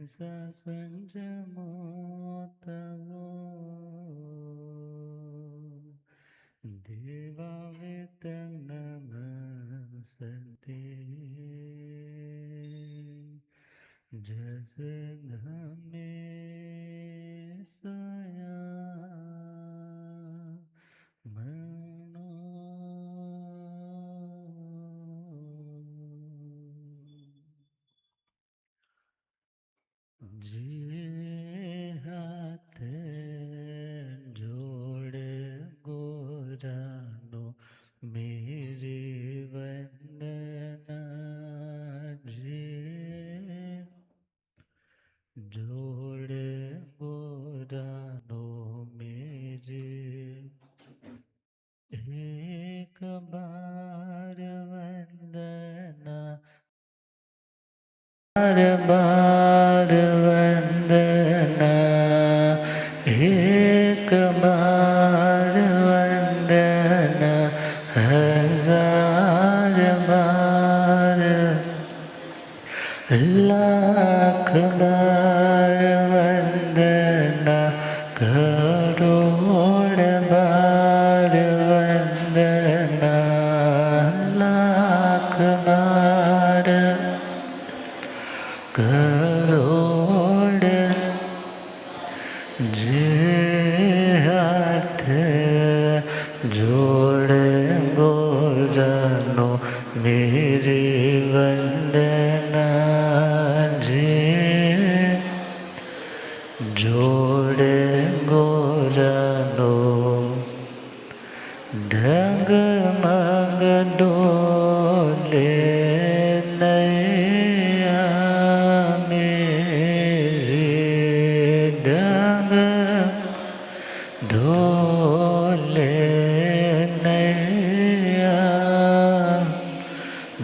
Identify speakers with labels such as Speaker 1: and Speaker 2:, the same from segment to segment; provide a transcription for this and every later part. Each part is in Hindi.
Speaker 1: सा संजमो तवो देवावेतं नमस्ते जस धमे सया मनो जे हाथ जोड़ गोरानो मेरे वंदना जे जोड़ गोरानो मेरे एक बार वंदना बार बार वंदना एक बार वंदना हजार बार लाख बार वंदना करोड़ बार वंदना लाख बार करोड़ जे हाथ जोड़ गोरानो मेरी वंदना जे जोड़ गोरानो ढंग मंग डोले नैया मेरे ढंग डोले नैया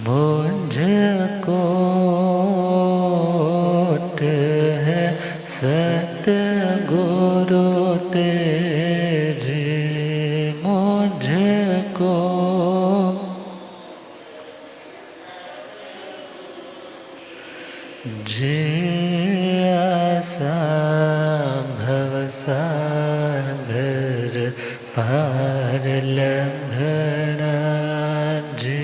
Speaker 1: मुझको है सतगुरु तेरे मुझको जे आसा भवसागर पार लंघना जे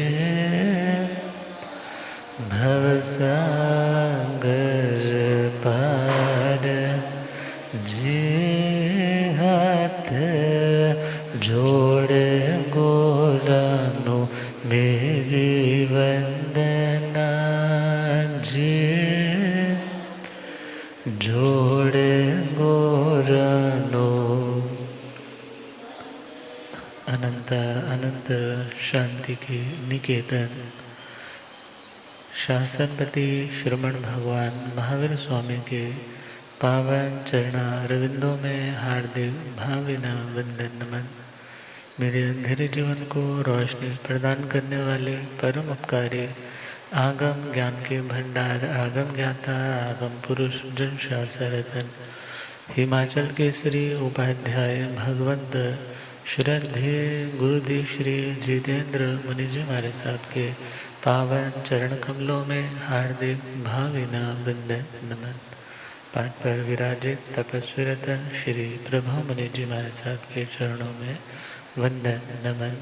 Speaker 1: भवसागर पार जे हाथ जोड़ गोरानो मेरी वंदना जे जोड़ गोरानो अनंत अनंत शांति के निकेतन शासनपति श्रमण भगवान महावीर स्वामी के पावन चरणारविंदों में हार्दिक भावना वंदन नमन। मेरे अंधेरे जीवन को रोशनी प्रदान करने वाले परम उपकारी आगम ज्ञान के भंडार आगम ज्ञाता आगम पुरुष जन शासरतन हिमाचल केसरी उपाध्याय भगवंत श्रद्धे गुरुदेव श्री जितेंद्र मुनि जी महाराज साहब के पावन चरण कमलों में हार्दिक भावना वंदन नमन। पाठ पर विराजित तपस्वी रतन श्री प्रभु मुनि जी महाराज साहब के चरणों में वंदन नमन।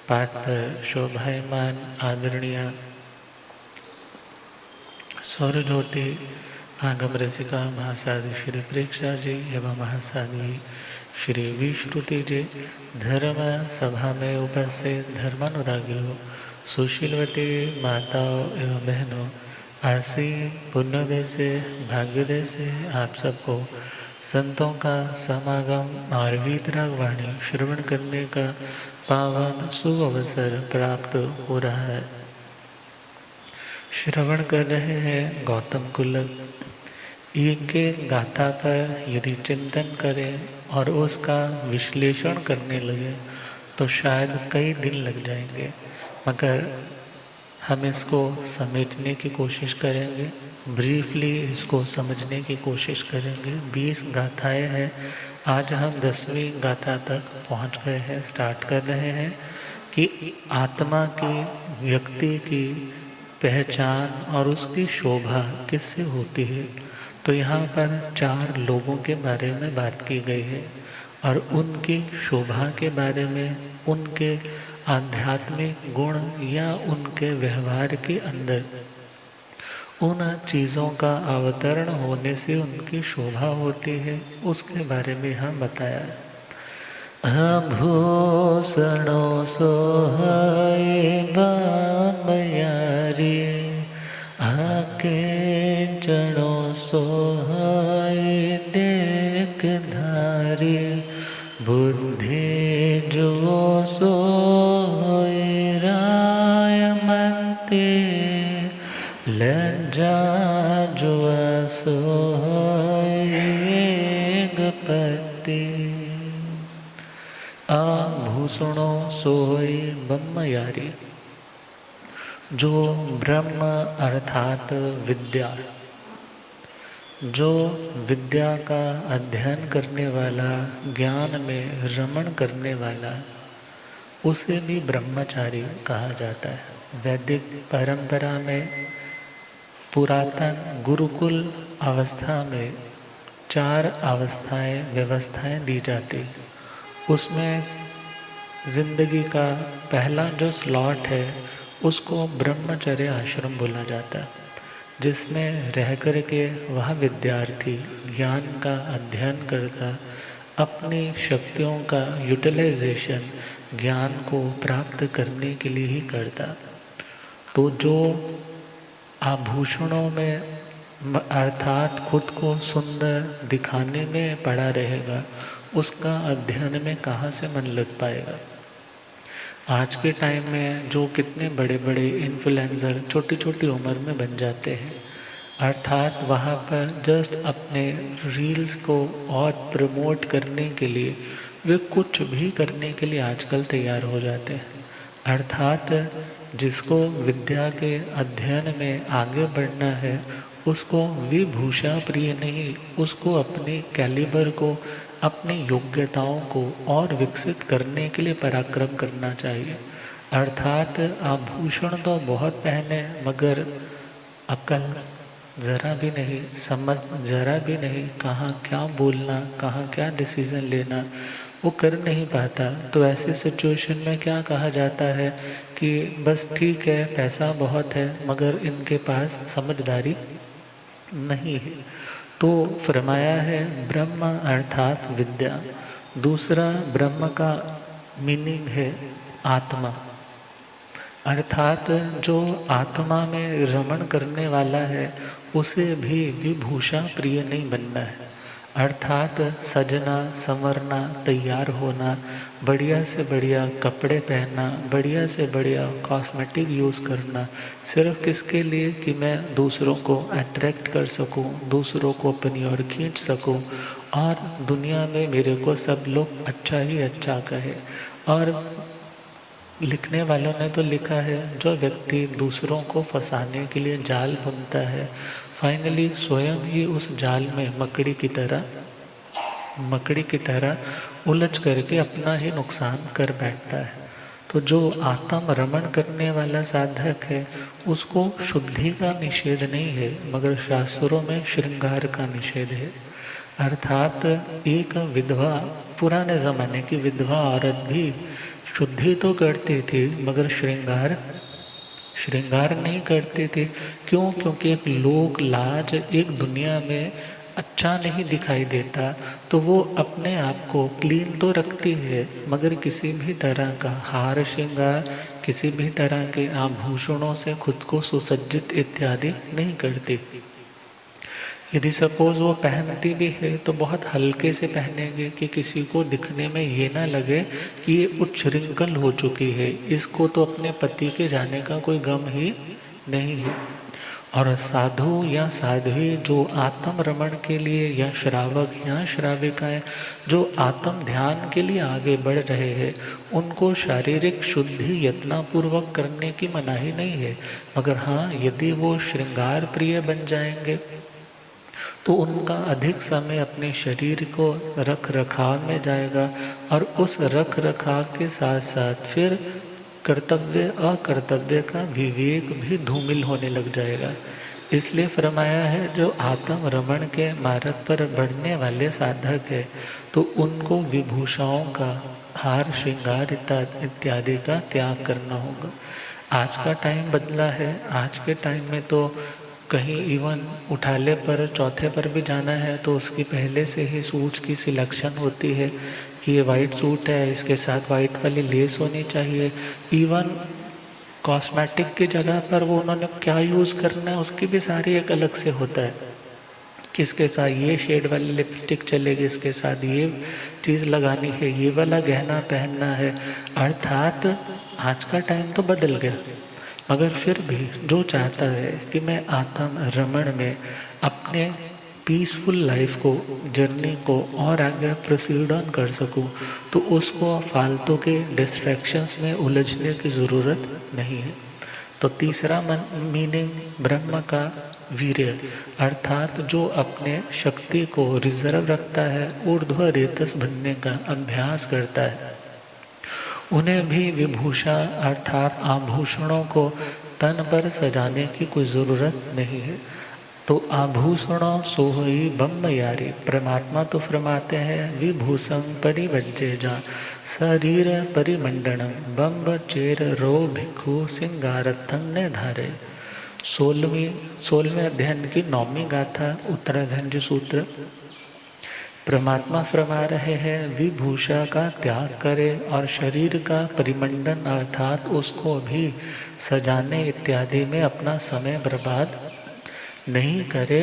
Speaker 1: पाठ पर शोभायमान आदरणीय स्वरज्योति आगम रसिका महासाधु श्री प्रेक्षा जी एवं महासाध्वी श्री विश्रुति जी, धर्म सभा में उपस्थित धर्मानुरागियों, सुशीलवती माताओं एवं बहनों, आसी पुण्योदय से भाग्योदय से आप सबको संतों का समागम और वीतराग वाणी श्रवण करने का पावन शुभ अवसर प्राप्त हो रहा है। श्रवण कर रहे हैं गौतम कुलक। एक गाथा पर यदि चिंतन करें और उसका विश्लेषण करने लगे तो शायद कई दिन लग जाएंगे, मगर हम इसको समेटने की कोशिश करेंगे, ब्रीफली इसको समझने की कोशिश करेंगे। 20 गाथाएं हैं, आज हम 10वीं गाथा तक पहुंच गए हैं। स्टार्ट कर रहे हैं कि आत्मा की, व्यक्ति की पहचान और उसकी शोभा किससे होती है। तो यहाँ पर 4 लोगों के बारे में बात की गई है और उनकी शोभा के बारे में, उनके आध्यात्मिक गुण या उनके व्यवहार के अंदर उन चीज़ों का अवतरण होने से उनकी शोभा होती है, उसके बारे में हम बताया। आभूषणों सोहाए बामयारी, आके चरणों सोहाए देख धारी, बुद्धि जो सोए रायमती, लज्जा जो सोए गपति। आभूषणों सोए ब्रह्मयारी, जो ब्रह्म अर्थात विद्या, जो विद्या का अध्ययन करने वाला, ज्ञान में रमण करने वाला, उसे भी ब्रह्मचारी कहा जाता है। वैदिक परंपरा में पुरातन गुरुकुल अवस्था में 4 अवस्थाएं, व्यवस्थाएं दी जाती। उसमें जिंदगी का पहला जो स्लॉट है उसको ब्रह्मचर्य आश्रम बोला जाता है, जिसमें रह कर के वह विद्यार्थी ज्ञान का अध्ययन करता, अपनी शक्तियों का यूटिलाइजेशन ज्ञान को प्राप्त करने के लिए ही करता। तो जो आभूषणों में अर्थात खुद को सुंदर दिखाने में पड़ा रहेगा, उसका अध्ययन में कहाँ से मन लग पाएगा। आज के टाइम में जो कितने बड़े बड़े इन्फ्लुएंसर छोटी छोटी उम्र में बन जाते हैं, अर्थात वहाँ पर जस्ट अपने रील्स को और प्रमोट करने के लिए वे कुछ भी करने के लिए आजकल तैयार हो जाते हैं। अर्थात जिसको विद्या के अध्ययन में आगे बढ़ना है, उसको विभूषा प्रिय नहीं, उसको अपनी कैलिबर को, अपनी योग्यताओं को और विकसित करने के लिए पराक्रम करना चाहिए। अर्थात आभूषण तो बहुत पहने मगर अकल ज़रा भी नहीं, समझ ज़रा भी नहीं, कहाँ क्या बोलना, कहाँ क्या डिसीज़न लेना वो कर नहीं पाता। तो ऐसे सिचुएशन में क्या कहा जाता है कि बस ठीक है, पैसा बहुत है मगर इनके पास समझदारी नहीं है। तो फरमाया है ब्रह्म अर्थात विद्या। दूसरा ब्रह्म का मीनिंग है आत्मा, अर्थात जो आत्मा में रमण करने वाला है उसे भी विभूषा प्रिय नहीं बनना है। अर्थात सजना, संवरना, तैयार होना, बढ़िया से बढ़िया कपड़े पहनना, बढ़िया से बढ़िया कॉस्मेटिक यूज़ करना, सिर्फ किसके लिए कि मैं दूसरों को अट्रैक्ट कर सकूं, दूसरों को अपनी ओर खींच सकूं और दुनिया में मेरे को सब लोग अच्छा ही अच्छा कहे। और लिखने वालों ने तो लिखा है, जो व्यक्ति दूसरों को फंसाने के लिए जाल बुनता है, फाइनली स्वयं ही उस जाल में मकड़ी की तरह उलझ करके अपना ही नुकसान कर बैठता है। तो जो आत्म रमण करने वाला साधक है उसको शुद्धि का निषेध नहीं है, मगर शास्त्रों में श्रृंगार का निषेध है। अर्थात एक विधवा, पुराने ज़माने की विधवा औरत भी शुद्धि तो करती थी मगर श्रृंगार नहीं करते थे। क्यों? क्योंकि एक लोक लाज, एक दुनिया में अच्छा नहीं दिखाई देता, तो वो अपने आप को क्लीन तो रखती है मगर किसी भी तरह का हार श्रृंगार, किसी भी तरह के आभूषणों से खुद को सुसज्जित इत्यादि नहीं करती। यदि सपोज वो पहनती भी है तो बहुत हल्के से पहनेंगे कि किसी को दिखने में ये ना लगे कि ये उच्छृंखल हो चुकी है, इसको तो अपने पति के जाने का कोई गम ही नहीं है। और साधु या साध्वी जो आत्म रमण के लिए, या श्रावक या श्राविकाएं जो आत्म ध्यान के लिए आगे बढ़ रहे हैं, उनको शारीरिक शुद्धि यत्नपूर्वक करने की मनाही नहीं है। मगर हाँ, यदि वो श्रृंगार प्रिय बन जाएंगे तो उनका अधिक समय अपने शरीर को रख रखाव में जाएगा और उस रख रखाव के साथ साथ फिर कर्तव्य अकर्तव्य का विवेक भी धूमिल होने लग जाएगा। इसलिए फरमाया है जो आत्म रमण के मार्ग पर बढ़ने वाले साधक है तो उनको विभूषाओं का हार श्रृंगार इत्यादि का त्याग करना होगा। आज का टाइम बदला है। आज के टाइम में तो कहीं इवन उठाले पर चौथे पर भी जाना है तो उसकी पहले से ही सूट्स की सिलेक्शन होती है कि ये वाइट सूट है, इसके साथ वाइट वाली लेस होनी चाहिए। इवन कॉस्मेटिक की जगह पर वो उन्होंने क्या यूज़ करना है उसकी भी सारी एक अलग से होता है। किसके साथ ये शेड वाली लिपस्टिक चलेगी, इसके साथ ये चीज़ लगानी है, ये वाला गहना पहनना है। अर्थात आज का टाइम तो बदल गया, मगर फिर भी जो चाहता है कि मैं आत्म रमण में अपने पीसफुल लाइफ को, जर्नी को और आगे प्रोसीड ऑन कर सकूं, तो उसको फालतू के डिस्ट्रैक्शंस में उलझने की ज़रूरत नहीं है। तो तीसरा मीनिंग ब्रह्म का वीर्य, अर्थात जो अपने शक्ति को रिजर्व रखता है, ऊर्ध्व रेतस बनने का अभ्यास करता है, उन्हें भी विभूषा अर्थात आभूषणों को तन पर सजाने की कोई ज़रूरत नहीं है। तो आभूषणों सोहई बम्ब यारी, परमात्मा तो फरमाते हैं विभूषण परिवज्जे जा शरीर परिमंडनम बम्ब चेर रो भिक्षु सिंगारथंग ने धारे। 16वें अध्ययन की 9वीं गाथा उत्तराधन सूत्र। परमात्मा फरमा रहे हैं विभूषा का त्याग करे और शरीर का परिमंडन अर्थात उसको भी सजाने इत्यादि में अपना समय बर्बाद नहीं करे।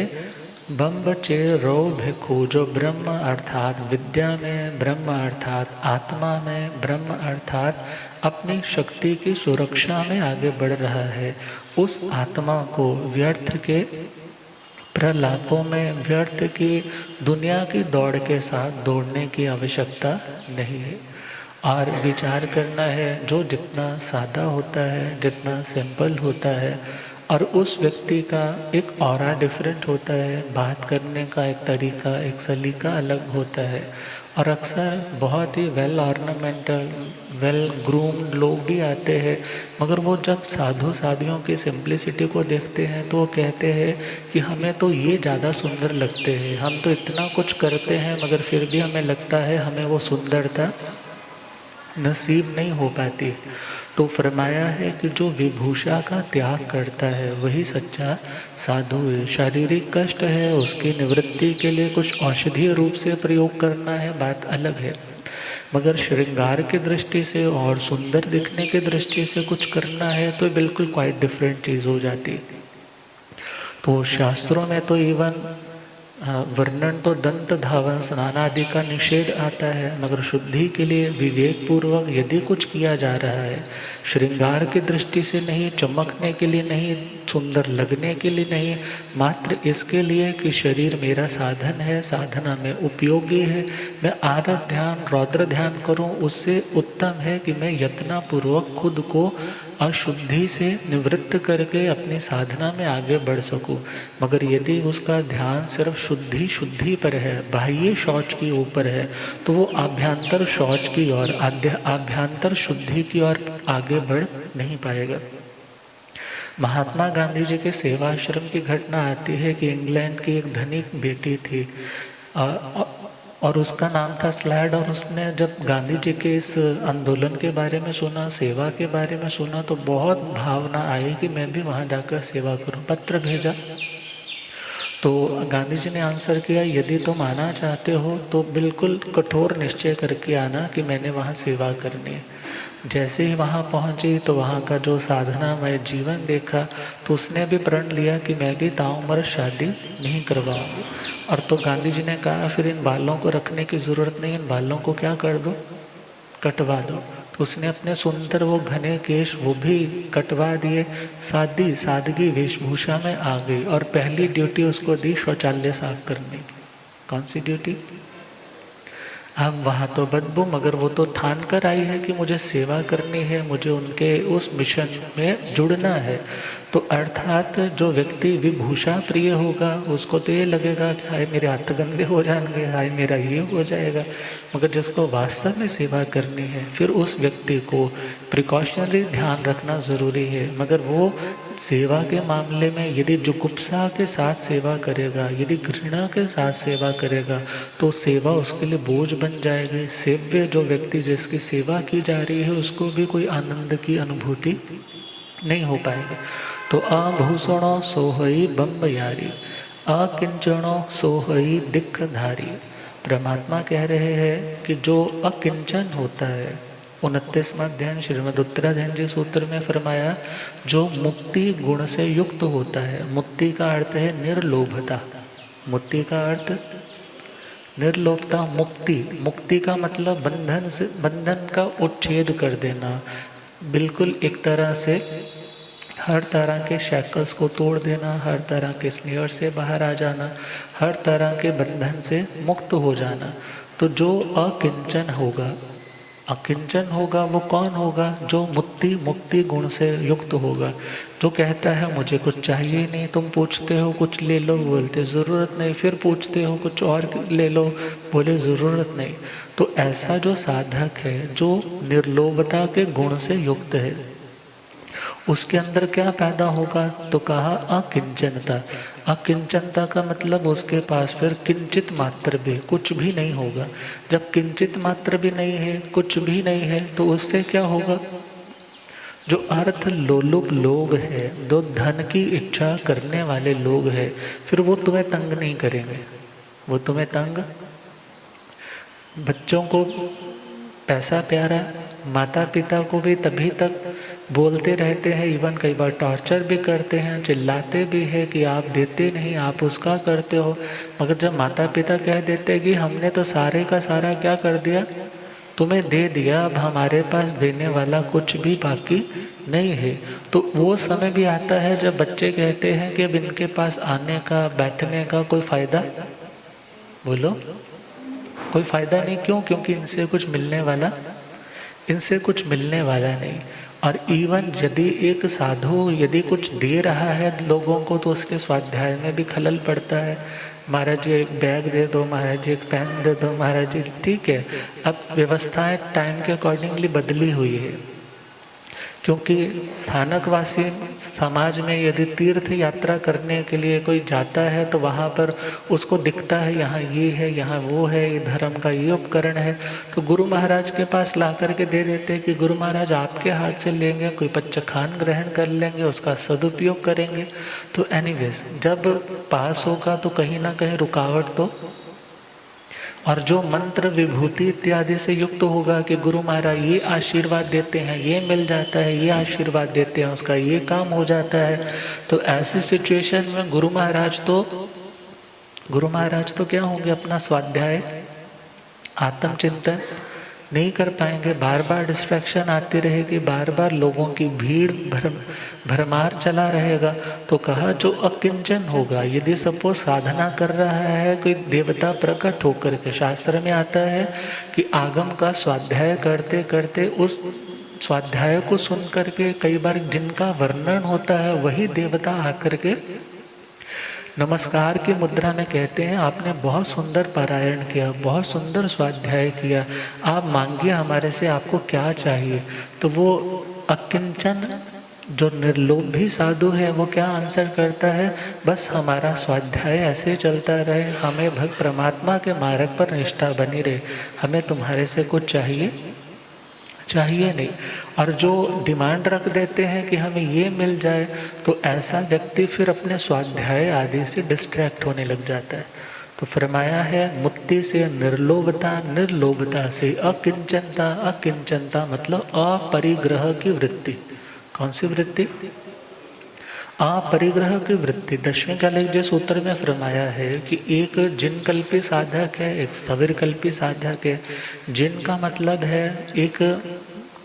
Speaker 1: बम्ब चेर रो भिक्षु, जो ब्रह्म अर्थात विद्या में, ब्रह्म अर्थात आत्मा में, ब्रह्म अर्थात अपनी शक्ति की सुरक्षा में आगे बढ़ रहा है, उस आत्मा को व्यर्थ के प्रलापों में, व्यर्थ की दुनिया की दौड़ के साथ दौड़ने की आवश्यकता नहीं है। और विचार करना है जो जितना सादा होता है, जितना सिंपल होता है, और उस व्यक्ति का एक ऑरा डिफरेंट होता है, बात करने का एक तरीका, एक सलीका अलग होता है। और अक्सर बहुत ही वेल ऑर्नामेंटल, वेल ग्रूम्ड लोग भी आते हैं, मगर वो जब साधु साधियों की सिंप्लिसिटी को देखते हैं तो वो कहते हैं कि हमें तो ये ज़्यादा सुंदर लगते हैं, हम तो इतना कुछ करते हैं मगर फिर भी हमें लगता है हमें वो सुंदरता नसीब नहीं हो पाती। तो फरमाया है कि जो विभूषा का त्याग करता है वही सच्चा साधु है। शारीरिक कष्ट है, उसकी निवृत्ति के लिए कुछ औषधीय रूप से प्रयोग करना है, बात अलग है, मगर श्रृंगार की दृष्टि से और सुंदर दिखने की दृष्टि से कुछ करना है तो बिल्कुल क्वाइट डिफरेंट चीज़ हो जाती। तो शास्त्रों में तो इवन वर्णन तो दंत धावन स्नान आदि का निषेध आता है, मगर शुद्धि के लिए विवेक पूर्वक यदि कुछ किया जा रहा है, श्रृंगार की दृष्टि से नहीं, चमकने के लिए नहीं, सुंदर लगने के लिए नहीं, मात्र इसके लिए कि शरीर मेरा साधन है, साधना में उपयोगी है, मैं आरत ध्यान रौद्र ध्यान करूं, उससे उत्तम है कि मैं यत्नपूर्वक खुद को अशुद्धि से निवृत्त करके अपनी साधना में आगे बढ़ सकूं। मगर यदि उसका ध्यान सिर्फ शुद्धि पर है, बाह्य शौच के ऊपर है, तो वो आभ्यंतर शौच की ओर, आभ्यंतर शुद्धि की ओर आगे बढ़ नहीं पाएगा। महात्मा गांधी जी के सेवाश्रम की घटना आती है कि इंग्लैंड की एक धनिक बेटी थी और उसका नाम था स्लैड, और उसने जब गांधी जी के इस आंदोलन के बारे में सुना, सेवा के बारे में सुना, तो बहुत भावना आई कि मैं भी वहाँ जाकर सेवा करूँ। पत्र भेजा तो गांधी जी ने आंसर किया, यदि तुम आना चाहते हो तो बिल्कुल कठोर निश्चय करके आना कि मैंने वहाँ सेवा करनी है। जैसे ही वहाँ पहुँची तो वहाँ का जो साधनामय जीवन देखा तो उसने भी प्रण लिया कि मैं भी ताउम्र शादी नहीं करवाऊँगी। और तो गांधी जी ने कहा फिर इन बालों को रखने की ज़रूरत नहीं, इन बालों को क्या कर दो, कटवा दो। तो उसने अपने सुंदर वो घने केश वो भी कटवा दिए, सादगी वेशभूषा में आ गई, और पहली ड्यूटी उसको दी शौचालय साफ करने की। कौन सी ड्यूटी? अब वहाँ तो बदबू, मगर वो तो ठान कर आई है कि मुझे सेवा करनी है, मुझे उनके उस मिशन में जुड़ना है। तो अर्थात जो व्यक्ति विभूषा प्रिय होगा उसको तो ये लगेगा कि हाय मेरे हाथ गंदे हो जाएंगे, हाय मेरा ये हो जाएगा। मगर जिसको वास्तव में सेवा करनी है फिर उस व्यक्ति को प्रिकॉशनरी ध्यान रखना ज़रूरी है। मगर वो सेवा के मामले में यदि जुगुप्सा के साथ सेवा करेगा, यदि घृणा के साथ सेवा करेगा तो सेवा उसके लिए बोझ बन जाएगी। सेव्य जो व्यक्ति जिसकी सेवा की जा रही है उसको भी कोई आनंद की अनुभूति नहीं हो पाएगी। तो अभूषणो सोहई बम्ब यारी, अकिंचनो सोहई दिक्खधारी। परमात्मा कह रहे हैं कि जो अकिंचन होता है, 29वां अध्याय श्रीमद् उत्तराधीन जी सूत्र में फरमाया, जो मुक्ति गुण से युक्त होता है। मुक्ति का अर्थ है निर्लोभता। मुक्ति का अर्थ निर्लोभता। मुक्ति का मतलब बंधन का उच्छेद कर देना, बिल्कुल एक तरह से हर तरह के शैकल्स को तोड़ देना, हर तरह के स्नेयर से बाहर आ जाना, हर तरह के बंधन से मुक्त हो जाना। तो जो अकिंचन होगा वो कौन होगा? जो मुक्ति गुण से युक्त होगा। जो कहता है मुझे कुछ चाहिए नहीं, तुम पूछते हो कुछ ले लो, बोलते ज़रूरत नहीं, फिर पूछते हो कुछ और ले लो, बोले ज़रूरत नहीं। तो ऐसा जो साधक है जो निर्लोभता के गुण से युक्त है, उसके अंदर क्या पैदा होगा? तो कहा अकिंचनता। अकिंचनता का मतलब उसके पास फिर किंचित मात्र भी कुछ भी नहीं होगा। जब किंचित मात्र भी नहीं है, कुछ भी नहीं है, तो उससे क्या होगा? जो अर्थ लोलुप लोग हैं, जो धन की इच्छा करने वाले लोग हैं, फिर वो तुम्हें तंग नहीं करेंगे। वो तुम्हें तंग, बच्चों को पैसा प्यारा, माता पिता को भी तभी तक बोलते रहते हैं, इवन कई बार टॉर्चर भी करते हैं, चिल्लाते भी हैं कि आप देते नहीं, आप उसका करते हो। मगर जब माता पिता कह देते हैं कि हमने तो सारे का सारा क्या कर दिया, तुम्हें दे दिया, अब हमारे पास देने वाला कुछ भी बाकी नहीं है, तो वो समय भी आता है जब बच्चे कहते हैं कि अब इनके पास आने का, बैठने का कोई फ़ायदा, बोलो कोई फ़ायदा नहीं। क्यों? क्योंकि इनसे कुछ मिलने वाला नहीं। और इवन यदि एक साधु यदि कुछ दे रहा है लोगों को, तो उसके स्वाध्याय में भी खलल पड़ता है। महाराज जी एक बैग दे दो, महाराज जी एक पेन दे दो, महाराज जी ठीक है। अब व्यवस्थाएं टाइम के अकॉर्डिंगली बदली हुई है, क्योंकि स्थानकवासी समाज में यदि तीर्थ यात्रा करने के लिए कोई जाता है तो वहाँ पर उसको दिखता है यहाँ ये है, यहाँ वो है, ये धर्म का ये उपकरण है, तो गुरु महाराज के पास ला करके दे देते हैं कि गुरु महाराज आपके हाथ से लेंगे, कोई पच्चखान ग्रहण कर लेंगे, उसका सदुपयोग करेंगे। तो एनीवेज जब पास होगा तो कहीं ना कहीं रुकावट तो, और जो मंत्र विभूति इत्यादि से युक्त होगा कि गुरु महाराज ये आशीर्वाद देते हैं, ये मिल जाता है, ये आशीर्वाद देते हैं, उसका ये काम हो जाता है, तो ऐसी सिचुएशन में गुरु महाराज तो क्या होंगे? अपना स्वाध्याय, आत्मचिंतन नहीं कर पाएंगे। बार बार डिस्ट्रैक्शन आती रहेगी, बार बार लोगों की भीड़ भरमार चला रहेगा। तो कहा जो अकिंचन होगा, यदि सपोज साधना कर रहा है कोई देवता प्रकट होकर के, शास्त्र में आता है कि आगम का स्वाध्याय करते करते उस स्वाध्याय को सुन करके कई बार जिनका वर्णन होता है वही देवता आकर के नमस्कार की मुद्रा में कहते हैं आपने बहुत सुंदर पारायण किया, बहुत सुंदर स्वाध्याय किया, आप मांगिए हमारे से, आपको क्या चाहिए। तो वो अकिंचन जो निर्लोभी साधु है वो क्या आंसर करता है? बस हमारा स्वाध्याय ऐसे चलता रहे, हमें भक्त परमात्मा के मार्ग पर निष्ठा बनी रहे, हमें तुम्हारे से कुछ चाहिए नहीं। और जो डिमांड रख देते हैं कि हमें ये मिल जाए, तो ऐसा व्यक्ति फिर अपने स्वाध्याय आदि से डिस्ट्रैक्ट होने लग जाता है। तो फरमाया है मुक्ति से निर्लोभता, निर्लोभता से अकिंचनता, अकिंचनता मतलब अपरिग्रह की वृत्ति। कौन सी वृत्ति? अपरिग्रह की वृत्ति। 10वें कालिक सूत्र में फरमाया है कि एक जिन कल्पी साधक है, एक स्थविर कल्पी साधक है। जिन का मतलब है एक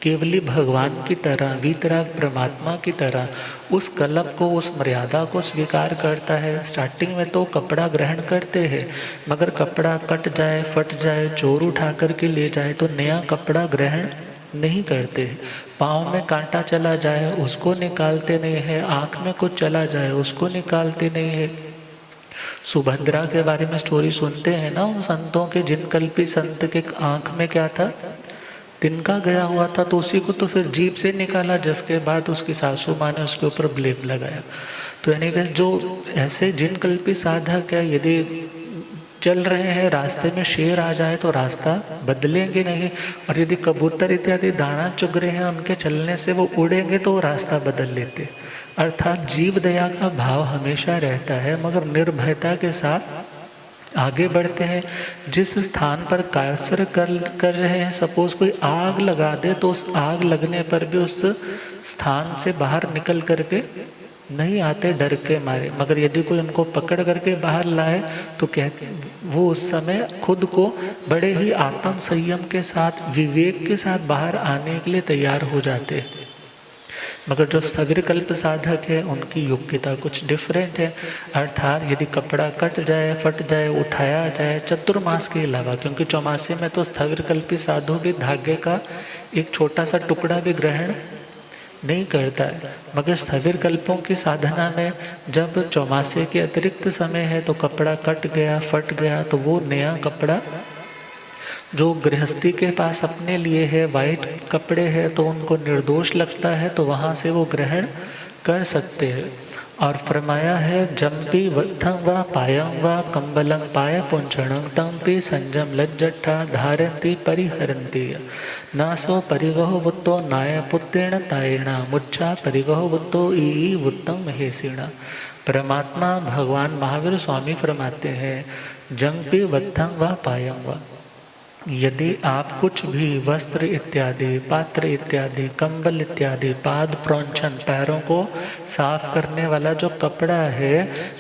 Speaker 1: केवली भगवान की तरह, वीतराग परमात्मा की तरह उस कल्प को, उस मर्यादा को स्वीकार करता है। स्टार्टिंग में तो कपड़ा ग्रहण करते हैं, मगर कपड़ा कट जाए, फट जाए, चोर उठा करके ले जाए तो नया कपड़ा ग्रहण नहीं करते। पाँव में कांटा चला जाए उसको निकालते नहीं है, आँख में कुछ चला जाए उसको निकालते नहीं है। सुभद्रा के बारे में स्टोरी सुनते हैं ना उन संतों के, जिन कल्पी संत के आँख में क्या था, तिनका गया हुआ था, तो उसी को तो फिर जीभ से निकाला, जिसके बाद उसकी सासू माँ ने उसके ऊपर ब्लेम लगाया। तो यानी कि जो ऐसे जिन कल्पी साधक है, यदि चल रहे हैं रास्ते में शेर आ जाए तो रास्ता बदलेंगे नहीं, और यदि कबूतर इत्यादि दाना चुग रहे हैं उनके चलने से वो उड़ेंगे तो वो रास्ता बदल लेते। अर्थात जीव दया का भाव हमेशा रहता है, मगर निर्भयता के साथ आगे बढ़ते हैं। जिस स्थान पर कायसर कर रहे हैं, सपोज कोई आग लगा दे तो उस आग लगने पर भी उस स्थान से बाहर निकल करके नहीं आते डर के मारे, मगर यदि कोई उनको पकड़ करके बाहर लाए तो कहते वो उस समय खुद को बड़े ही आत्म संयम के साथ, विवेक के साथ बाहर आने के लिए तैयार हो जाते हैं। मगर जो स्थविर कल्प साधक है उनकी योग्यता कुछ डिफरेंट है। अर्थात यदि कपड़ा कट जाए, फट जाए, उठाया जाए चतुर्मास के अलावा, क्योंकि चौमासे में तो स्थविर कल्पी साधु भी धागे का एक छोटा सा टुकड़ा भी ग्रहण नहीं करता है, मगर स्थविर कल्पों की साधना में जब चौमासे के अतिरिक्त समय है तो कपड़ा कट गया, फट गया, तो वो नया कपड़ा जो गृहस्थी के पास अपने लिए है, वाइट कपड़े हैं, तो उनको निर्दोष लगता है, तो वहाँ से वो ग्रहण कर सकते हैं। और फरमाया है जम्पी वत्थं व पायं व कंबलं पाय पुंचणं तंपि संजम लज्जट्ठा धारन्ति परिहरन्ति नासो परिगहो वुत्तो नाय पुत्रेण तायेण मुच्छा परिगहो वुत्तो ई वुत्तम महेशिणा। परमात्मा भगवान महावीर स्वामी फरमाते हैं जंपी वत्थं व पायं व, यदि आप कुछ भी वस्त्र इत्यादि, पात्र इत्यादि, कंबल इत्यादि, पाद प्रोंछन, पैरों को साफ करने वाला जो कपड़ा है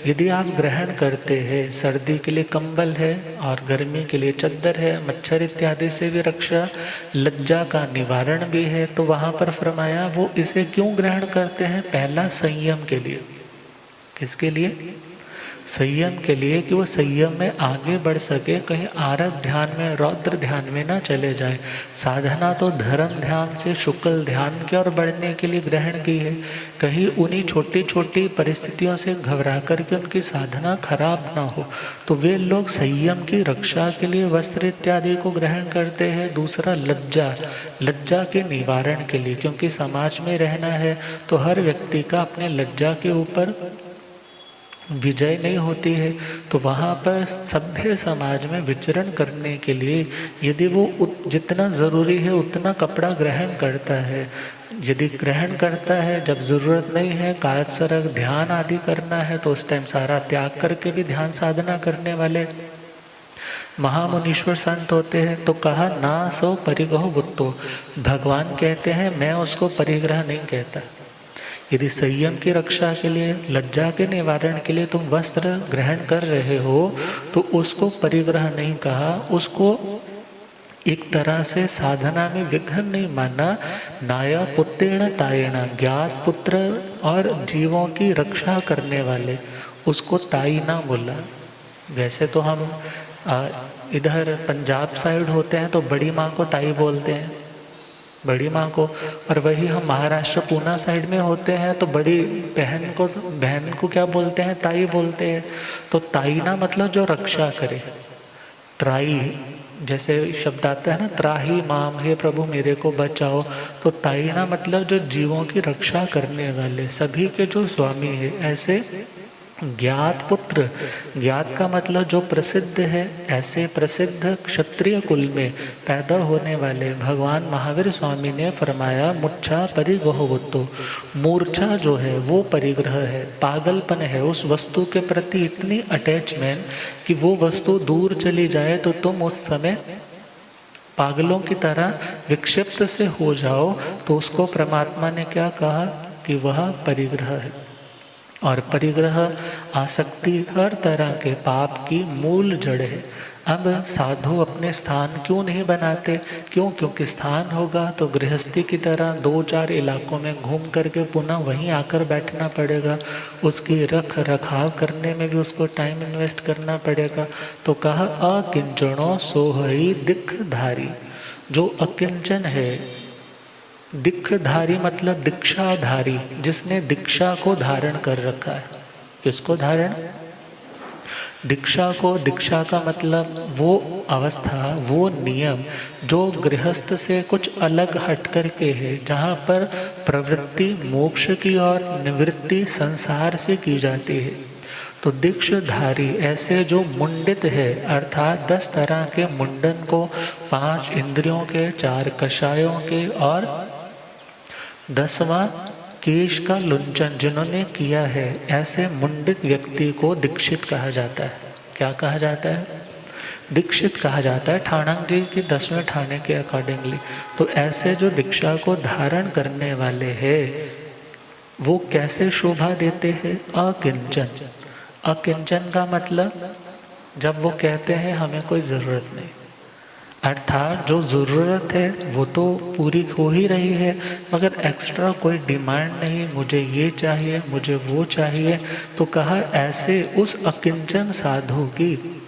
Speaker 1: यदि आप ग्रहण करते हैं, सर्दी के लिए कंबल है और गर्मी के लिए चद्दर है, मच्छर इत्यादि से भी रक्षा, लज्जा का निवारण भी है, तो वहाँ पर फरमाया वो इसे क्यों ग्रहण करते हैं? पहला संयम के लिए। किसके लिए? संयम के लिए, कि वो संयम में आगे बढ़ सके, कहीं आरत ध्यान में, रौद्र ध्यान में ना चले जाए। साधना तो धर्म ध्यान से शुक्ल ध्यान की ओर बढ़ने के लिए ग्रहण की है, कहीं उन्हीं छोटी छोटी परिस्थितियों से घबरा करके उनकी साधना खराब ना हो, तो वे लोग संयम की रक्षा के लिए वस्त्र इत्यादि को ग्रहण करते हैं। दूसरा लज्जा, लज्जा के निवारण के लिए, क्योंकि समाज में रहना है तो हर व्यक्ति का अपने लज्जा के ऊपर विजय नहीं होती है, तो वहाँ पर सभ्य समाज में विचरण करने के लिए यदि वो जितना ज़रूरी है उतना कपड़ा ग्रहण करता है, यदि ग्रहण करता है, जब ज़रूरत नहीं है कायसरक ध्यान आदि करना है तो उस टाइम सारा त्याग करके भी ध्यान साधना करने वाले महामुनीश्वर संत होते हैं। तो कहा ना सो परिगहो बुत्तो, भगवान कहते हैं मैं उसको परिग्रह नहीं कहता। यदि संयम की रक्षा के लिए, लज्जा के निवारण के लिए तुम वस्त्र ग्रहण कर रहे हो तो उसको परिग्रह नहीं कहा, उसको एक तरह से साधना में विघ्न नहीं माना। नाया पुत्रेण तायेण, ज्ञात पुत्र और जीवों की रक्षा करने वाले, उसको ताई ना बोला। वैसे तो हम इधर पंजाब साइड होते हैं तो बड़ी माँ को ताई बोलते हैं, बड़ी माँ को, और वही हम महाराष्ट्र पूना साइड में होते हैं तो बड़ी बहन को क्या बोलते हैं? ताई बोलते हैं। तो ताई ना मतलब जो रक्षा करे, त्राई जैसे शब्द आता है ना, त्राही माम, हे प्रभु मेरे को बचाओ, तो ताई ना मतलब जो जीवों की रक्षा करने वाले, सभी के जो स्वामी है। ऐसे ज्ञात पुत्र, ज्ञात का मतलब जो प्रसिद्ध है, ऐसे प्रसिद्ध क्षत्रिय कुल में पैदा होने वाले भगवान महावीर स्वामी ने फरमाया मुच्छा परिगहोवतो, मूर्छा जो है वो परिग्रह है, पागलपन है, उस वस्तु के प्रति इतनी अटैचमेंट कि वो वस्तु दूर चली जाए तो तुम उस समय पागलों की तरह विक्षिप्त से हो जाओ, तो उसको परमात्मा ने क्या कहा कि वह परिग्रह है। और परिग्रह आसक्ति हर तरह के पाप की मूल जड़ है। अब साधु अपने स्थान क्यों नहीं बनाते? क्यों? क्योंकि स्थान होगा तो गृहस्थी की तरह 2-4 इलाकों में घूम करके पुनः वहीं आकर बैठना पड़ेगा, उसकी रख रखाव करने में भी उसको टाइम इन्वेस्ट करना पड़ेगा। तो कहा अकिंचनो सोहई दिख धारी, जो अकिंचन है, दीक्षाधारी मतलब दीक्षाधारी, जिसने दीक्षा को धारण कर रखा है। किसको धारण? दीक्षा को। दीक्षा का मतलब वो अवस्था, वो नियम जो गृहस्थ से कुछ अलग हट करके है, जहाँ पर प्रवृत्ति मोक्ष की और निवृत्ति संसार से की जाती है। तो दीक्षाधारी ऐसे जो मुंडित है, अर्थात 10 तरह के मुंडन को 5 इंद्रियों के, 4 कषायों के और 10वां केश का लुंचन जिन्होंने किया है, ऐसे मुंडित व्यक्ति को दीक्षित कहा जाता है। क्या कहा जाता है? दीक्षित कहा जाता है, ठाणक जी की 10वें ठाणे के अकॉर्डिंगली। तो ऐसे जो दीक्षा को धारण करने वाले हैं, वो कैसे शोभा देते हैं? अकिंचन। अकिंचन का मतलब जब वो कहते हैं हमें कोई ज़रूरत नहीं, अर्थात जो ज़रूरत है वो तो पूरी हो ही रही है, मगर एक्स्ट्रा कोई डिमांड नहीं, मुझे ये चाहिए, मुझे वो चाहिए। तो कहा ऐसे उस अकिंचन साधु की,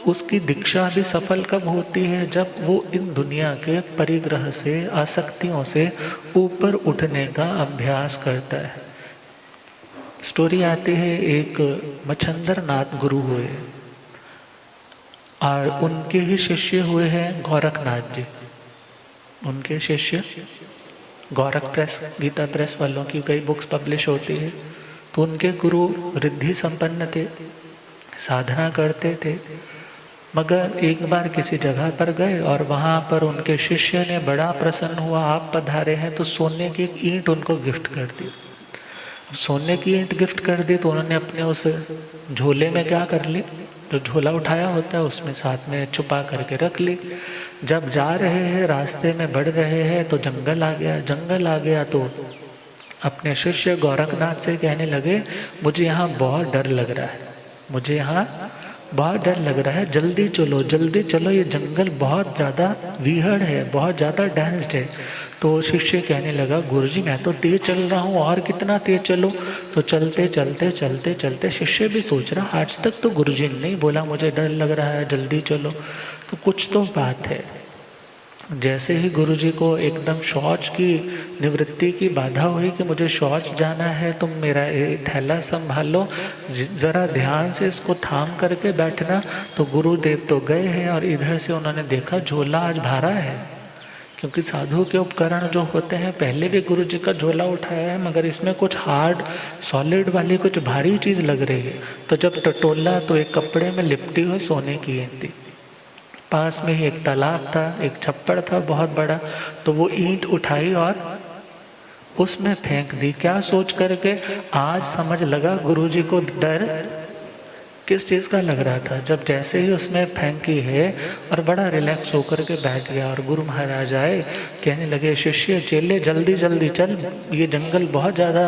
Speaker 1: उसकी दीक्षा भी सफल कब होती है? जब वो इन दुनिया के परिग्रह से, आसक्तियों से ऊपर उठने का अभ्यास करता है। स्टोरी आती है, एक मच्छंदर नाथ गुरु हुए और उनके ही शिष्य हुए हैं गोरखनाथ जी। उनके शिष्य, गोरख प्रेस, गीता प्रेस वालों की कई बुक्स पब्लिश होती है। तो उनके गुरु रिद्धि संपन्न थे, साधना करते थे, मगर एक बार किसी जगह पर गए और वहाँ पर उनके शिष्य ने बड़ा प्रसन्न हुआ, आप पधारे हैं, तो सोने की एक ईंट उनको गिफ्ट कर दी। सोने की ईंट गिफ्ट कर दी तो उन्होंने अपने उस झोले में क्या कर ली, जो झोला उठाया होता है उसमें साथ में छुपा करके रख ली। जब जा रहे हैं, रास्ते में बढ़ रहे हैं, तो जंगल आ गया। जंगल आ गया तो अपने शिष्य गोरखनाथ से कहने लगे, मुझे यहाँ बहुत डर लग रहा है, मुझे यहाँ बहुत डर लग रहा है, जल्दी चलो, जल्दी चलो, ये जंगल बहुत ज़्यादा विहड़ है, बहुत ज़्यादा डेंस्ड है। तो शिष्य कहने लगा, गुरुजी मैं तो तेज चल रहा हूँ, और कितना तेज चलो। तो चलते चलते चलते चलते शिष्य भी सोच रहा, आज तक तो गुरुजी ने नहीं बोला मुझे डर लग रहा है, जल्दी चलो, तो कुछ तो बात है। जैसे ही गुरुजी को एकदम शौच की निवृत्ति की बाधा हुई कि मुझे शौच जाना है, तुम मेरा थैला संभालो, ज़रा ध्यान से इसको थाम करके बैठना। तो गुरुदेव तो गए हैं और इधर से उन्होंने देखा झोला आज भारा है, क्योंकि साधु के उपकरण जो होते हैं, पहले भी गुरु जी का झोला उठाया है, मगर इसमें कुछ हार्ड सॉलिड वाली कुछ भारी चीज़ लग रही है। तो जब टटोला तो एक कपड़े में लिपटी हुई सोने की ईंट थी। पास में ही एक तालाब था, एक छप्पड़ था बहुत बड़ा, तो वो ईंट उठाई और उसमें फेंक दी। क्या सोच करके? आज समझ लगा गुरुजी को डर किस चीज़ का लग रहा था। जब जैसे ही उसमें फेंकी है और बड़ा रिलैक्स होकर के बैठ गया, और गुरु महाराज आए, कहने लगे, शिष्य चेले जल्दी जल्दी चल, ये जंगल बहुत ज़्यादा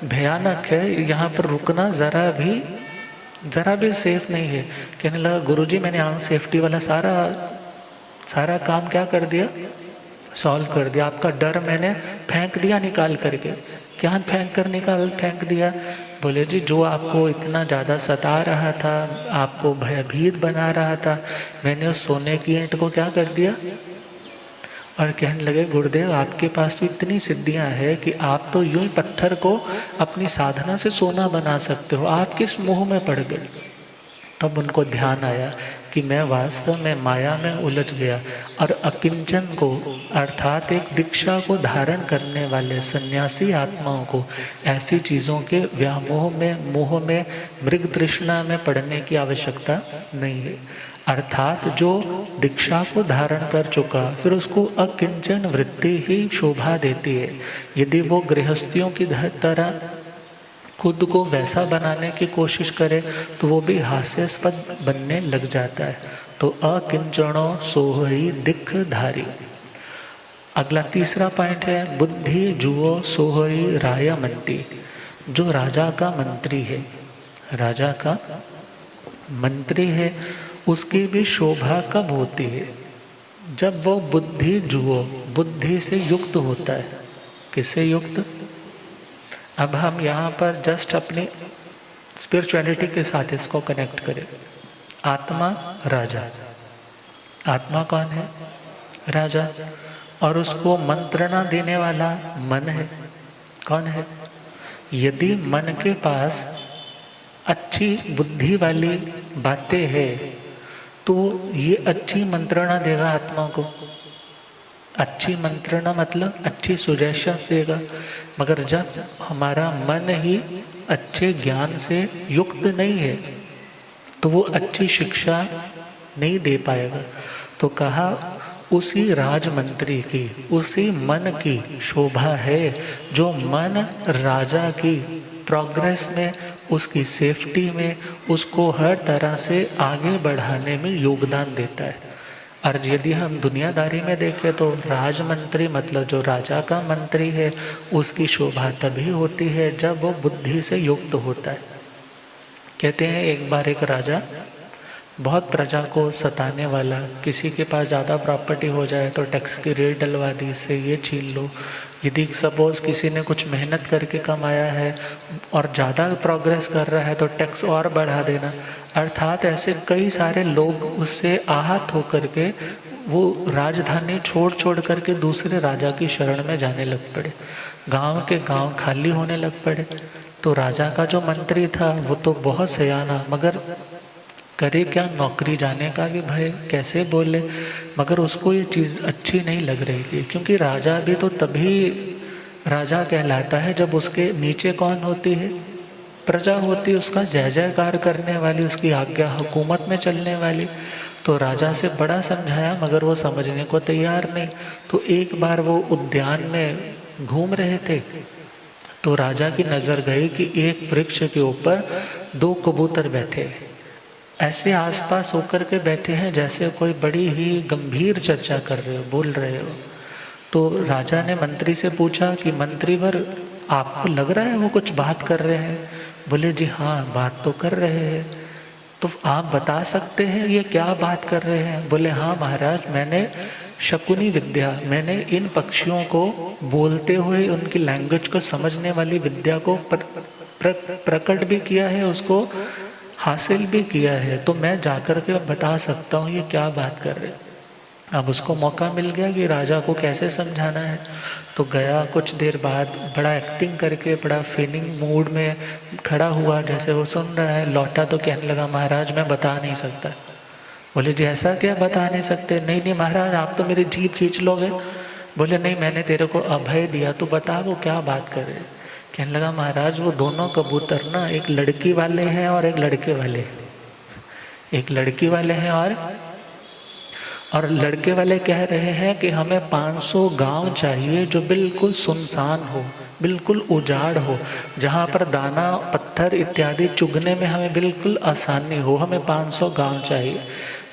Speaker 1: भयानक है, यहाँ पर रुकना ज़रा भी सेफ नहीं है। कहने लगा, गुरुजी मैंने यहाँ सेफ्टी वाला सारा काम क्या कर दिया, सॉल्व कर दिया। आपका डर मैंने फेंक दिया निकाल करके। क्या फेंक दिया? बोले जी, जो आपको इतना ज़्यादा सता रहा था, आपको भयभीत बना रहा था, मैंने उस सोने की ईंट को क्या कर दिया। और कहने लगे, गुरुदेव आपके पास तो इतनी सिद्धियां हैं कि आप तो यूं ही पत्थर को अपनी साधना से सोना बना सकते हो, आप किस मोह में पड़ गए। तब उनको ध्यान आया कि मैं वास्तव में माया में उलझ गया, और अकिंचन को अर्थात एक दीक्षा को धारण करने वाले सन्यासी आत्माओं को ऐसी चीज़ों के व्यामोह में, मोह में, मृग तृष्णा में पड़ने की आवश्यकता नहीं है। अर्थात जो दीक्षा को धारण कर चुका, फिर उसको अकिंचन वृत्ति ही शोभा देती है। यदि वो गृहस्थियों की तरह खुद को वैसा बनाने की कोशिश करे तो वो भी हास्यास्पद बनने लग जाता है। तो अकिंचनो सोहई दिखधारी। अगला तीसरा पॉइंट है, बुद्धि जुओ सोहई रायमंती। जो राजा का मंत्री है, राजा का मंत्री है, उसकी भी शोभा कब होती है? जब वो बुद्धि जुओ, बुद्धि से युक्त होता है। किससे युक्त? अब हम यहाँ पर जस्ट अपनी स्पिरिचुअलिटी के साथ इसको कनेक्ट करें। आत्मा राजा, आत्मा कौन है? राजा। और उसको मंत्रणा देने वाला मन है। कौन है? यदि मन के पास अच्छी बुद्धि वाली बातें हैं तो ये अच्छी मंत्रणा देगा आत्मा को। अच्छी मंत्रणा मतलब अच्छी सुजेशंस देगा। मगर जब हमारा मन ही अच्छे ज्ञान से युक्त नहीं है तो वो अच्छी शिक्षा नहीं दे पाएगा। तो कहा उसी राजमंत्री की, उसी मन की शोभा है जो मन राजा की प्रोग्रेस में, उसकी सेफ्टी में, उसको हर तरह से आगे बढ़ाने में योगदान देता है। और यदि हम दुनियादारी में देखें तो राजमंत्री मतलब जो राजा का मंत्री है, उसकी शोभा तभी होती है जब वो बुद्धि से युक्त होता है। कहते हैं एक बार एक राजा बहुत प्रजा को सताने वाला, किसी के पास ज़्यादा प्रॉपर्टी हो जाए तो टैक्स की रेट डलवा दी, इससे ये छीन लो। यदि सपोज किसी ने कुछ मेहनत करके कमाया है और ज़्यादा प्रोग्रेस कर रहा है तो टैक्स और बढ़ा देना। अर्थात ऐसे कई सारे लोग उससे आहत होकर के वो राजधानी छोड़ छोड़ करके दूसरे राजा की शरण में जाने लग पड़े। गांव के गांव खाली होने लग पड़े। तो राजा का जो मंत्री था वो तो बहुत सयाना, मगर करे क्या, नौकरी जाने का भी भय, कैसे बोले। मगर उसको ये चीज़ अच्छी नहीं लग रही थी, क्योंकि राजा भी तो तभी राजा कहलाता है जब उसके नीचे कौन होती है? प्रजा होती है, उसका जय जयकार करने वाली, उसकी आज्ञा हुकूमत में चलने वाली। तो राजा से बड़ा समझाया मगर वो समझने को तैयार नहीं। तो एक बार वो उद्यान में घूम रहे थे तो राजा की नज़र गई कि एक वृक्ष के ऊपर 2 कबूतर बैठे, ऐसे आसपास होकर के बैठे हैं जैसे कोई बड़ी ही गंभीर चर्चा कर रहे हो, बोल रहे हो। तो राजा ने मंत्री से पूछा कि मंत्रीवर, आपको लग रहा है वो कुछ बात कर रहे हैं? बोले जी हाँ, बात तो कर रहे हैं। तो आप बता सकते हैं ये क्या बात कर रहे हैं? बोले हाँ महाराज, मैंने शकुनी विद्या, मैंने इन पक्षियों को बोलते हुए उनकी लैंग्वेज को समझने वाली विद्या को प्रकट भी किया है, उसको हासिल भी किया है। तो मैं जाकर के बता सकता हूँ ये क्या बात कर रहे हैं। अब उसको मौका मिल गया कि राजा को कैसे समझाना है। तो गया, कुछ देर बाद बड़ा एक्टिंग करके बड़ा फीलिंग मूड में खड़ा हुआ, जैसे वो सुन रहा है। लौटा तो कहने लगा महाराज मैं बता नहीं सकता। बोले जी ऐसा क्या बता नहीं सकते? नहीं नहीं महाराज, आप तो मेरी जीभ खींच लोगे। बोले नहीं, मैंने तेरे को अभय दिया, तो बता वो क्या बात कर रहे। कहने लगा महाराज वो दोनों कबूतर ना, एक लड़की वाले हैं और एक लड़के वाले हैं। एक लड़की वाले हैं और लड़के वाले कह रहे हैं कि हमें 500 गांव चाहिए जो बिल्कुल सुनसान हो, बिल्कुल उजाड़ हो, जहाँ पर दाना पत्थर इत्यादि चुगने में हमें बिल्कुल आसानी हो, हमें 500 गांव चाहिए।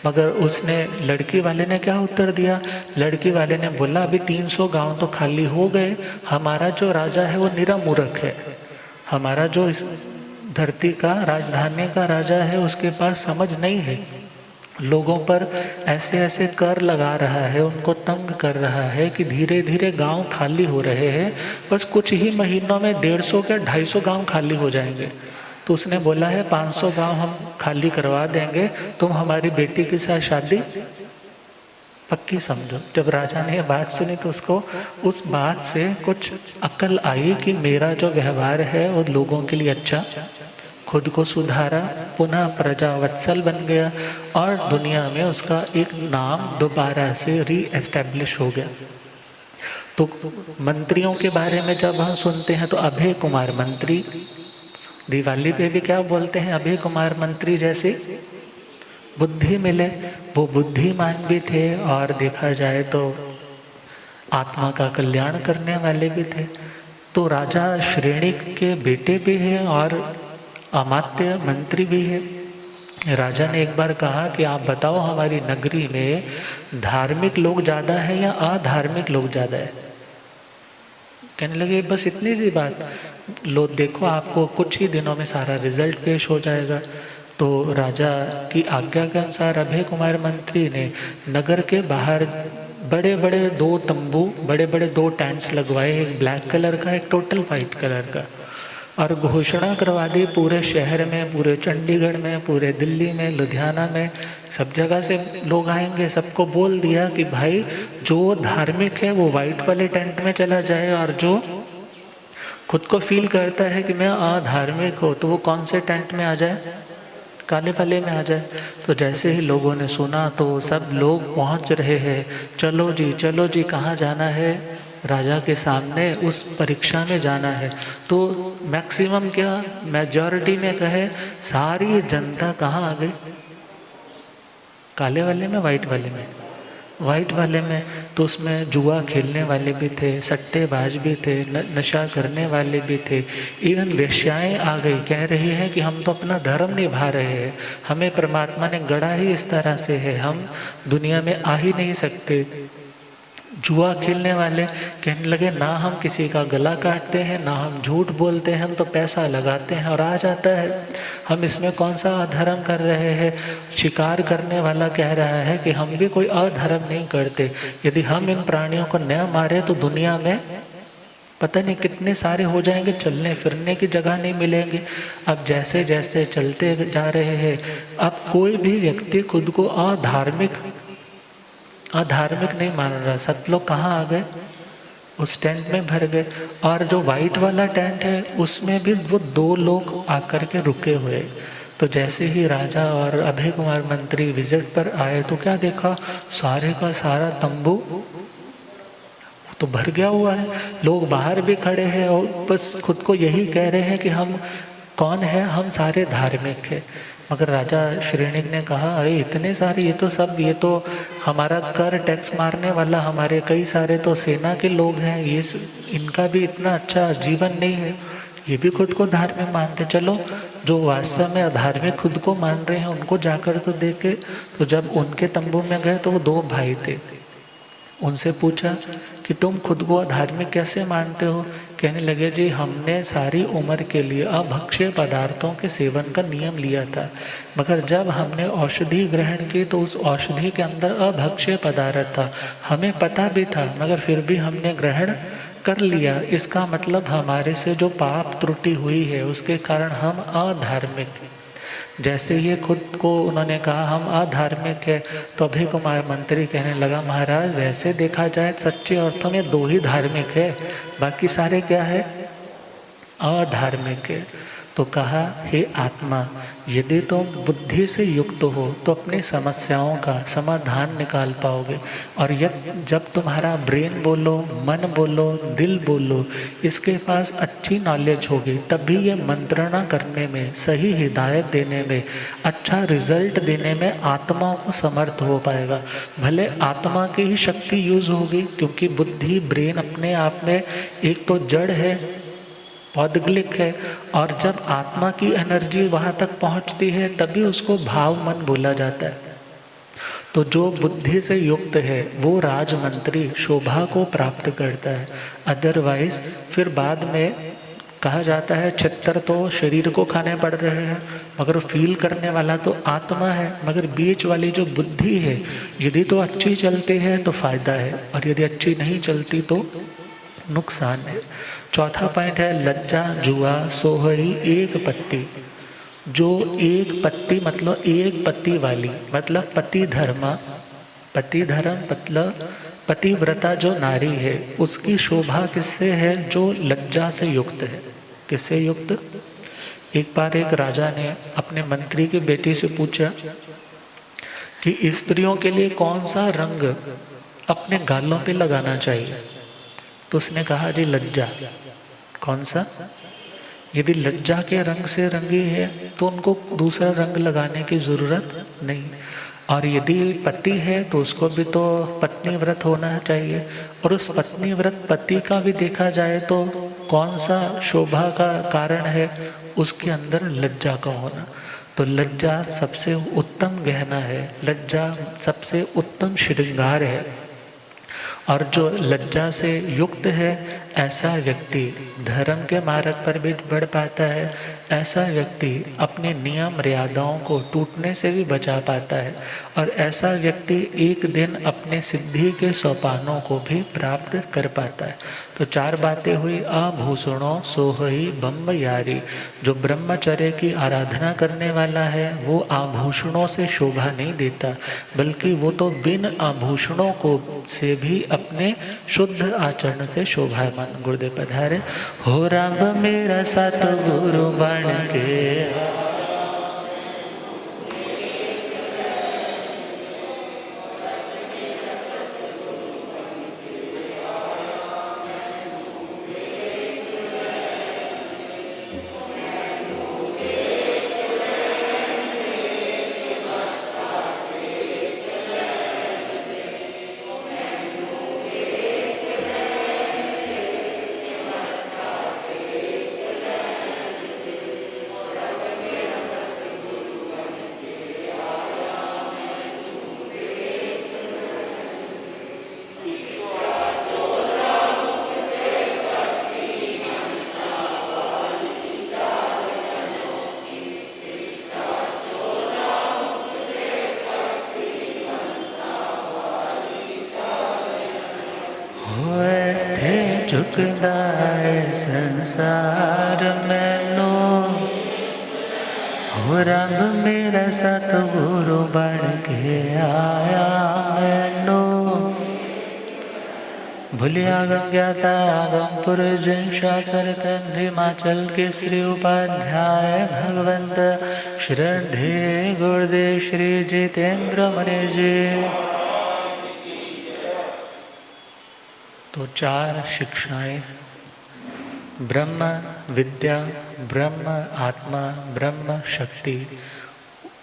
Speaker 1: मगर उसने, लड़की वाले ने क्या उत्तर दिया? लड़की वाले ने बोला अभी 300 गांव तो खाली हो गए, हमारा जो राजा है वो निरा मूर्ख है। हमारा जो इस धरती का, राजधानी का राजा है, उसके पास समझ नहीं है। लोगों पर ऐसे ऐसे कर लगा रहा है, उनको तंग कर रहा है कि धीरे धीरे गांव खाली हो रहे हैं। बस कुछ ही महीनों में 150 क्या 250 गांव खाली हो जाएंगे। तो उसने बोला है 500 गांव हम खाली करवा देंगे, तुम हमारी बेटी के साथ शादी पक्की समझो। जब राजा ने ये बात सुनी तो उसको उस बात से कुछ अकल आई कि मेरा जो व्यवहार है वो लोगों के लिए अच्छा, खुद को सुधारा, पुनः प्रजा वत्सल बन गया और दुनिया में उसका एक नाम दोबारा से री-एस्टैब्लिश हो गया। तो मंत्रियों के बारे में जब हम सुनते हैं तो अभय कुमार मंत्री, दिवाली पे भी क्या बोलते हैं? अभय कुमार मंत्री जैसे बुद्धि मिले। वो बुद्धिमान भी थे और देखा जाए तो आत्मा का कल्याण करने वाले भी थे। तो राजा श्रेणी के बेटे भी हैं और अमात्य मंत्री भी है। राजा ने एक बार कहा कि आप बताओ हमारी नगरी में धार्मिक लोग ज़्यादा है या अधार्मिक लोग ज़्यादा है? कहने लगे बस इतनी सी बात, लो देखो आपको कुछ ही दिनों में सारा रिजल्ट पेश हो जाएगा। तो राजा की आज्ञा के अनुसार अभय कुमार मंत्री ने नगर के बाहर बड़े बड़े 2 तंबू, बड़े बड़े 2 टेंट्स लगवाए, एक ब्लैक कलर का, एक टोटल वाइट कलर का। और घोषणा करवा दी पूरे शहर में, पूरे चंडीगढ़ में, पूरे दिल्ली में, लुधियाना में, सब जगह से लोग आएंगे। सबको बोल दिया कि भाई जो धार्मिक है वो वाइट वाले टेंट में चला जाए, और जो खुद को फील करता है कि मैं अधार्मिक हो तो वो कौन से टेंट में आ जाए, काले वाले में आ जाए। तो जैसे ही लोगों ने सुना तो सब लोग पहुंच रहे हैं, चलो जी चलो जी, कहाँ जाना है, राजा के सामने उस परीक्षा में जाना है। तो मैक्सिमम क्या, मेजॉरिटी में कहे सारी जनता कहाँ आ गई, काले वाले में, वाइट वाले में, वाइट वाले में। तो उसमें जुआ खेलने वाले भी थे, सट्टेबाज भी थे, नशा करने वाले भी थे, इवन वेश्याएं आ गई, कह रही है कि हम तो अपना धर्म निभा रहे हैं, हमें परमात्मा ने गढ़ा ही इस तरह से है, हम दुनिया में आ ही नहीं सकते। जुआ खेलने वाले कहने लगे ना हम किसी का गला काटते हैं, ना हम झूठ बोलते हैं, हम तो पैसा लगाते हैं और आ जाता है, हम इसमें कौन सा अधर्म कर रहे हैं। शिकार करने वाला कह रहा है कि हम भी कोई अधर्म नहीं करते, यदि हम इन प्राणियों को न मारे तो दुनिया में पता नहीं कितने सारे हो जाएंगे, चलने फिरने की जगह नहीं मिलेंगे। अब जैसे जैसे चलते जा रहे हैं, अब कोई भी व्यक्ति खुद को अधार्मिक नहीं मान रहा। सब लोग कहाँ आ गए, उस टेंट में भर गए। और जो वाइट वाला टेंट है उसमें भी वो 2 लोग आकर के रुके हुए। तो जैसे ही राजा और अभय कुमार मंत्री विजिट पर आए तो क्या देखा, सारे का सारा तंबू तो भर गया हुआ है, लोग बाहर भी खड़े हैं और बस खुद को यही कह रहे हैं कि हम कौन है, हम सारे धार्मिक हैं। मगर राजा श्रेणिक ने कहा अरे इतने सारे, ये तो हमारा कर टैक्स मारने वाला, हमारे कई सारे तो सेना के लोग हैं, ये इनका भी इतना अच्छा जीवन नहीं है, ये भी खुद को धार्मिक मानते। चलो जो वास्तव में अधार्मिक खुद को मान रहे हैं उनको जाकर तो देखे। तो जब उनके तंबू में गए तो वो 2 भाई थे, उनसे पूछा कि तुम खुद को अधार्मिक कैसे मानते हो। कहने लगे जी हमने सारी उम्र के लिए अभक्ष्य पदार्थों के सेवन का नियम लिया था, मगर जब हमने औषधि ग्रहण की तो उस औषधि के अंदर अभक्ष्य पदार्थ था, हमें पता भी था मगर फिर भी हमने ग्रहण कर लिया। इसका मतलब हमारे से जो पाप त्रुटि हुई है उसके कारण हम अधार्मिक हैं। जैसे ये खुद को उन्होंने कहा हम अधार्मिक है तो अभय कुमार मंत्री कहने लगा महाराज वैसे देखा जाए सच्चे अर्थों में 2 ही धार्मिक है, बाकी सारे क्या है, अधार्मिक है। तो कहा हे आत्मा, यदि तुम बुद्धि से युक्त हो तो अपनी समस्याओं का समाधान निकाल पाओगे, और जब तुम्हारा ब्रेन बोलो, मन बोलो, दिल बोलो, इसके पास अच्छी नॉलेज होगी, तभी ये मंत्रणा करने में, सही हिदायत देने में, अच्छा रिजल्ट देने में आत्मा को समर्थ हो पाएगा। भले आत्मा की ही शक्ति यूज होगी, क्योंकि बुद्धि ब्रेन अपने आप में एक तो जड़ है, पौद्गलिक है, और जब आत्मा की एनर्जी वहाँ तक पहुँचती है तभी उसको भाव मन बोला जाता है। तो जो बुद्धि से युक्त है वो राजमंत्री शोभा को प्राप्त करता है। अदरवाइज फिर बाद में कहा जाता है छितर तो शरीर को खाने पड़ रहे हैं, मगर फील करने वाला तो आत्मा है, मगर बीच वाली जो बुद्धि है यदि तो अच्छी चलती है तो फायदा है, और यदि अच्छी नहीं चलती तो नुकसान है। चौथा पॉइंट है लज्जा जुआ सोहरी एक पत्ती। जो एक पत्ती मतलब एक पति वाली, मतलब पति धर्म मतलब पतिव्रता जो नारी है उसकी शोभा किससे है, जो लज्जा से युक्त है। किससे युक्त? एक बार एक राजा ने अपने मंत्री की बेटी से पूछा कि स्त्रियों के लिए कौन सा रंग अपने गालों पे लगाना चाहिए, तो उसने कहा जी लज्जा। कौन सा? यदि लज्जा के रंग से रंगी है तो उनको दूसरा रंग लगाने की जरूरत नहीं, और यदि पति है तो उसको भी तो पत्नी व्रत होना चाहिए, और उस पत्नी व्रत पति का भी देखा जाए तो कौन सा शोभा का कारण है, उसके अंदर लज्जा का होना। तो लज्जा सबसे उत्तम गहना है, लज्जा सबसे उत्तम श्रृंगार है, और जो लज्जा से युक्त है ऐसा व्यक्ति धर्म के मार्ग पर भी बढ़ पाता है, ऐसा व्यक्ति अपने नियम मर्यादाओं को टूटने से भी बचा पाता है, और ऐसा व्यक्ति एक दिन अपने सिद्धि के सोपानों को भी प्राप्त कर पाता है। तो 4 बातें हुई। आभूषणों सोहई बम्ब यारी। जो ब्रह्मचर्य की आराधना करने वाला है वो आभूषणों से शोभा नहीं देता, बल्कि वो तो बिन आभूषणों को से भी अपने शुद्ध आचरण से शोभायमान। गुरुदेव पधारे। हो राम मेरा सतगुरु बन के, झुकदा है संसार मैनू। हो रब मेरा सतगुरु बन के आया मैनू। भूलिया गम ज्ञाता आगम पुरुष शास्त्र तन हिमाचल के श्री उपाध्याय भगवंत श्रद्धे गुरुदेव श्री जितेंद्र मणि जी। तो 4 शिक्षाएं, ब्रह्म विद्या, ब्रह्म आत्मा, ब्रह्म शक्ति,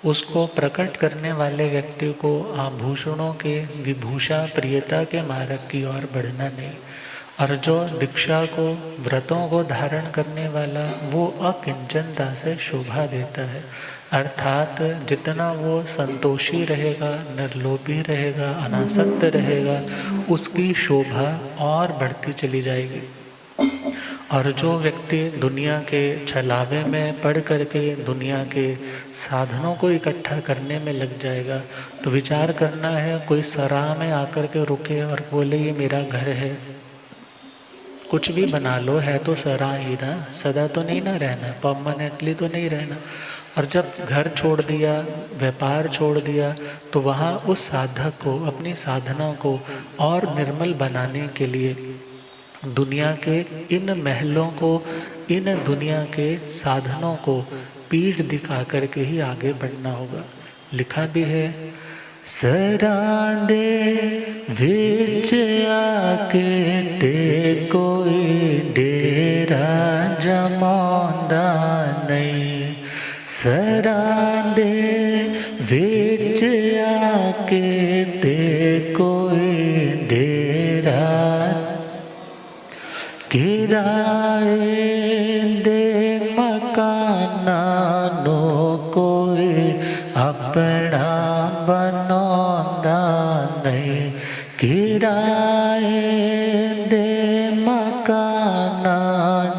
Speaker 1: उसको प्रकट करने वाले व्यक्ति को आभूषणों के विभूषा प्रियता के मार्ग की ओर बढ़ना नहीं। और जो दीक्षा को, व्रतों को धारण करने वाला, वो अकिंचनता से शोभा देता है। अर्थात जितना वो संतोषी रहेगा, निर्लोभी रहेगा, अनासक्त रहेगा, उसकी शोभा और बढ़ती चली जाएगी। और जो व्यक्ति दुनिया के छलावे में पड़ करके दुनिया के साधनों को इकट्ठा करने में लग जाएगा, तो विचार करना है, कोई सराह में आकर के रुके और बोले ये मेरा घर है। कुछ भी बना लो, है तो सराह ही ना, सदा तो नहीं ना रहना, परमानेंटली तो नहीं रहना। और जब घर छोड़ दिया, व्यापार छोड़ दिया, तो वहाँ उस साधक को, अपनी साधना को और निर्मल बनाने के लिए दुनिया के इन महलों को, इन दुनिया के साधनों को पीठ दिखा करके ही आगे बढ़ना होगा। लिखा भी है, सरांदे विच आके ते कोई डेरा जमांदा नहीं। सरांदे विच आके ते कोई डेरा, किराए दे मकाना नो कोई अपना बनांदा नहीं। किराए दे मकाना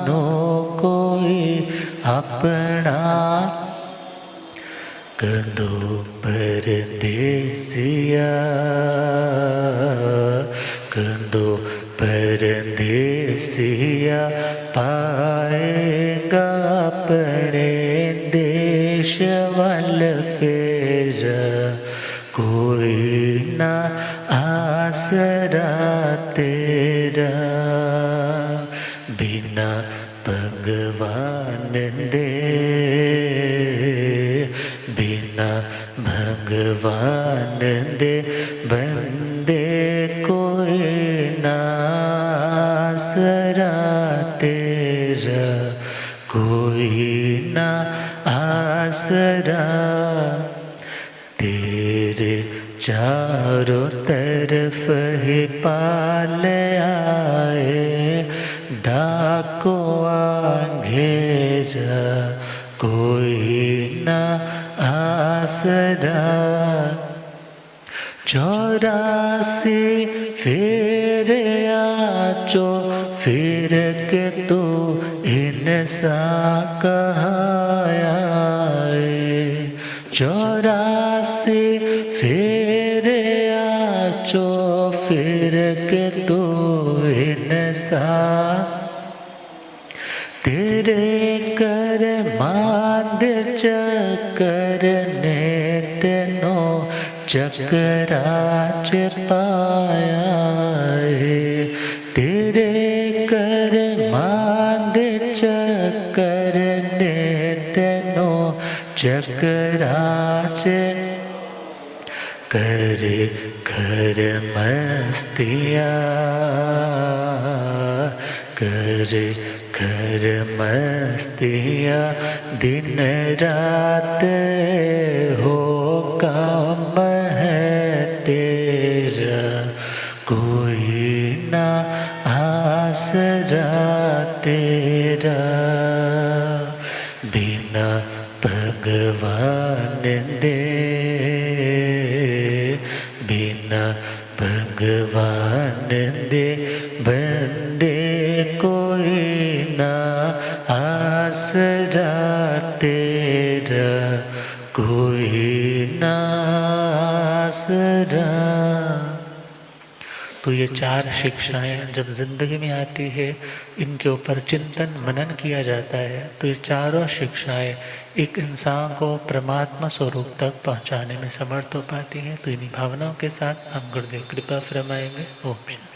Speaker 1: नो कोई अपना, कदों परदेसिया, कदों परदेसिया पाएगा अपने देश वल फिर। कोई ना आसरा तेरा, बिना भगवान दे, बिना भगवान दे बंदे कोई ना आसरा तेरा। कोई ना आसरा, तेरे चारों तरफ ही पाल आए डाको घेरा। कोई ना आसरा, 84 फेरे फिर के तू इंसान कहाया, 84 फेरे आचो फिर के तू इंसान, तेरे कर मांद चक्कर ने तेनो चक्राच पाया है, तेरे कर मांद चक्कर ने तेनो चक्राच, कर कर मस्तिया, कर कर मस्तिया, दिन रात हो काम है तेरा, कोई ना आसरा तेरा, बिना भगवान दे, बिना भगवान दे बंदे कोई ना आसरा तेरा, कोई ना आसरा। तो ये 4 शिक्षाएं जब जिंदगी में आती है, इनके ऊपर चिंतन मनन किया जाता है, तो ये चारों शिक्षाएं एक इंसान को परमात्मा स्वरूप तक पहुंचाने में समर्थ हो पाती हैं। तो इन्हीं भावनाओं के साथ हम गुरुदेव कृपा फरमाएंगे। ओम शांति।